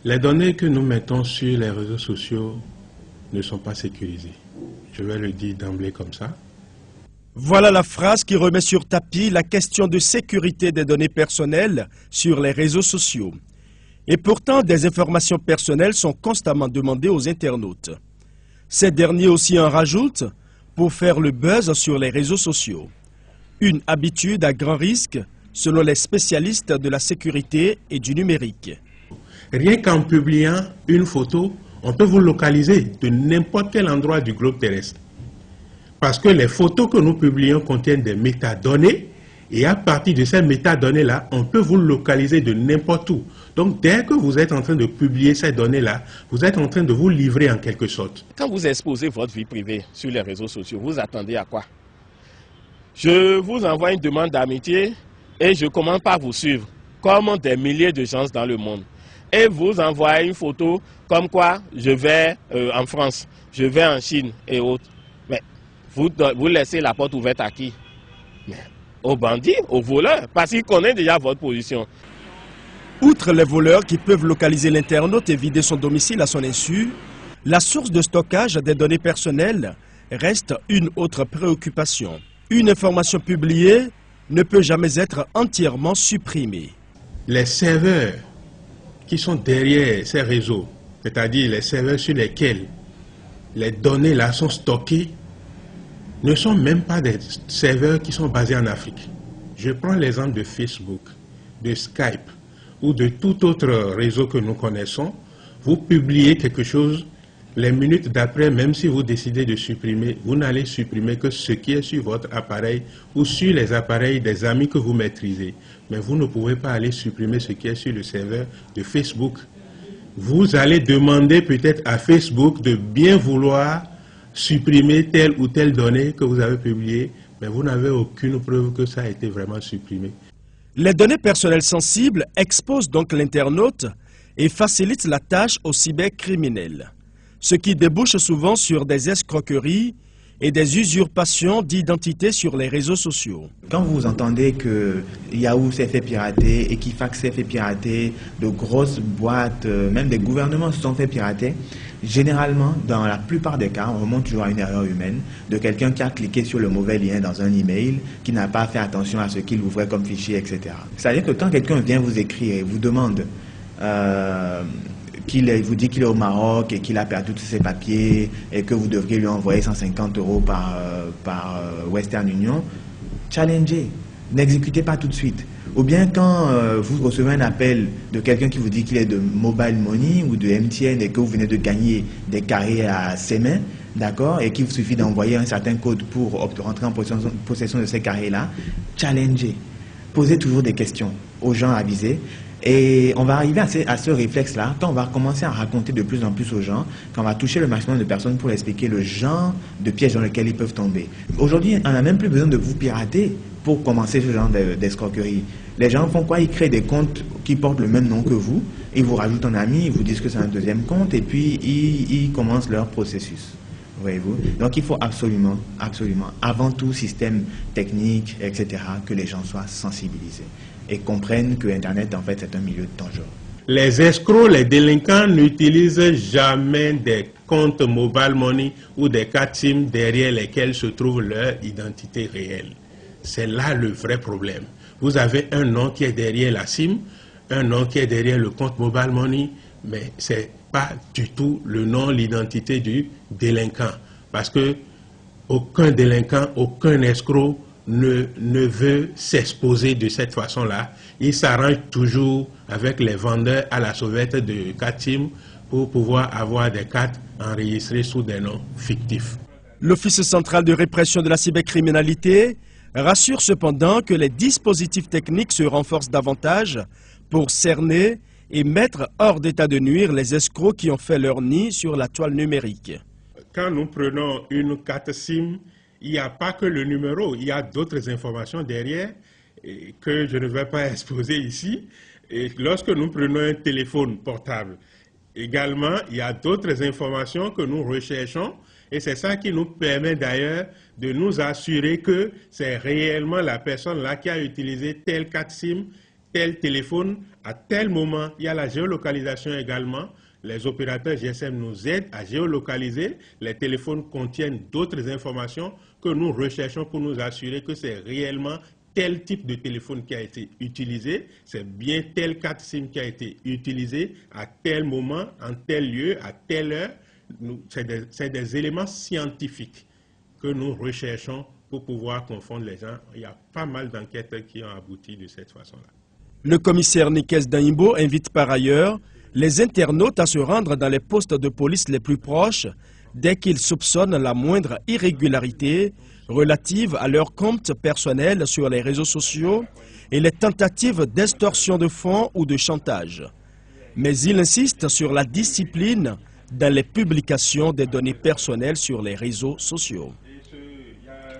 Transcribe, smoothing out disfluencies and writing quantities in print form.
Les données que nous mettons sur les réseaux sociaux ne sont pas sécurisées. Je vais le dire d'emblée comme ça. Voilà la phrase qui remet sur tapis la question de sécurité des données personnelles sur les réseaux sociaux. Et pourtant, des informations personnelles sont constamment demandées aux internautes. Ces derniers aussi en rajoutent pour faire le buzz sur les réseaux sociaux. Une habitude à grand risque, selon les spécialistes de la sécurité et du numérique. Rien qu'en publiant une photo, on peut vous localiser de n'importe quel endroit du globe terrestre. Parce que les photos que nous publions contiennent des métadonnées, et à partir de ces métadonnées-là, on peut vous localiser de n'importe où. Donc, dès que vous êtes en train de publier ces données-là, vous êtes en train de vous livrer en quelque sorte. Quand vous exposez votre vie privée sur les réseaux sociaux, vous attendez à quoi? Je vous envoie une demande d'amitié et je commence par vous suivre, comme des milliers de gens dans le monde. Et vous envoyez une photo comme quoi je vais en France, je vais en Chine et autres. Mais vous laissez la porte ouverte à qui? Mais aux bandits, aux voleurs, parce qu'ils connaissent déjà votre position. Outre les voleurs qui peuvent localiser l'internaute et vider son domicile à son insu, la source de stockage des données personnelles reste une autre préoccupation. Une information publiée ne peut jamais être entièrement supprimée. Les serveurs qui sont derrière ces réseaux, c'est-à-dire les serveurs sur lesquels les données là sont stockées, ne sont même pas des serveurs qui sont basés en Afrique. Je prends l'exemple de Facebook, de Skype ou de tout autre réseau que nous connaissons. Vous publiez quelque chose, les minutes d'après, même si vous décidez de supprimer, vous n'allez supprimer que ce qui est sur votre appareil ou sur les appareils des amis que vous maîtrisez. Mais vous ne pouvez pas aller supprimer ce qui est sur le serveur de Facebook. Vous allez demander peut-être à Facebook de bien vouloir supprimer telle ou telle donnée que vous avez publiée, mais vous n'avez aucune preuve que ça a été vraiment supprimé. Les données personnelles sensibles exposent donc l'internaute et facilitent la tâche aux cybercriminels, ce qui débouche souvent sur des escroqueries et des usurpations d'identité sur les réseaux sociaux. Quand vous entendez que Yahoo s'est fait pirater, Equifax s'est fait pirater, de grosses boîtes, même des gouvernements se sont fait pirater, généralement, dans la plupart des cas, on remonte toujours à une erreur humaine de quelqu'un qui a cliqué sur le mauvais lien dans un email, qui n'a pas fait attention à ce qu'il ouvrait comme fichier, etc. C'est-à-dire que quand quelqu'un vient vous écrire et vous demande qu'il vous dit qu'il est au Maroc et qu'il a perdu tous ses papiers et que vous devriez lui envoyer 150 € par Western Union, challengez, n'exécutez pas tout de suite. Ou bien quand vous recevez un appel de quelqu'un qui vous dit qu'il est de Mobile Money ou de MTN et que vous venez de gagner des carrés à ses mains, d'accord, et qu'il vous suffit d'envoyer un certain code pour rentrer en possession de ces carrés-là, challengez. Posez toujours des questions aux gens avisés. Et on va arriver à ce réflexe-là quand on va commencer à raconter de plus en plus aux gens, quand on va toucher le maximum de personnes pour expliquer le genre de pièges dans lesquels ils peuvent tomber. Aujourd'hui, on n'a même plus besoin de vous pirater pour commencer ce genre d'escroquerie. Les gens font quoi? Ils créent des comptes qui portent le même nom que vous, ils vous rajoutent un ami, ils vous disent que c'est un deuxième compte et puis ils commencent leur processus. Voyez-vous? Donc il faut absolument, avant tout système technique, etc., que les gens soient sensibilisés et comprennent que Internet, en fait, c'est un milieu dangereux. Les escrocs, les délinquants n'utilisent jamais des comptes Mobile Money ou des cartes SIM derrière lesquels se trouve leur identité réelle. C'est là le vrai problème. Vous avez un nom qui est derrière la SIM, un nom qui est derrière le compte Mobile Money, mais ce n'est pas du tout le nom, l'identité du délinquant. Parce que aucun délinquant, aucun escroc ne veut s'exposer de cette façon-là. Il s'arrange toujours avec les vendeurs à la sauvette de cartes SIM pour pouvoir avoir des cartes enregistrées sous des noms fictifs. L'Office central de répression de la cybercriminalité rassure cependant que les dispositifs techniques se renforcent davantage pour cerner et mettre hors d'état de nuire les escrocs qui ont fait leur nid sur la toile numérique. Quand nous prenons une carte SIM, il n'y a pas que le numéro, il y a d'autres informations derrière que je ne vais pas exposer ici. Et lorsque nous prenons un téléphone portable, également, il y a d'autres informations que nous recherchons. Et c'est ça qui nous permet d'ailleurs de nous assurer que c'est réellement la personne-là qui a utilisé telle carte SIM, tel téléphone, à tel moment. Il y a la géolocalisation également. Les opérateurs GSM nous aident à géolocaliser. Les téléphones contiennent d'autres informations que nous recherchons pour nous assurer que c'est réellement tel type de téléphone qui a été utilisé, c'est bien telle carte SIM qui a été utilisée à tel moment, en tel lieu, à telle heure. C'est des éléments scientifiques que nous recherchons pour pouvoir confondre les gens. Il y a pas mal d'enquêtes qui ont abouti de cette façon-là. Le commissaire Nikes Daimbo invite par ailleurs les internautes à se rendre dans les postes de police les plus proches dès qu'ils soupçonnent la moindre irrégularité relative à leur compte personnel sur les réseaux sociaux et les tentatives d'extorsion de fonds ou de chantage. Mais il insiste sur la discipline dans les publications des données personnelles sur les réseaux sociaux.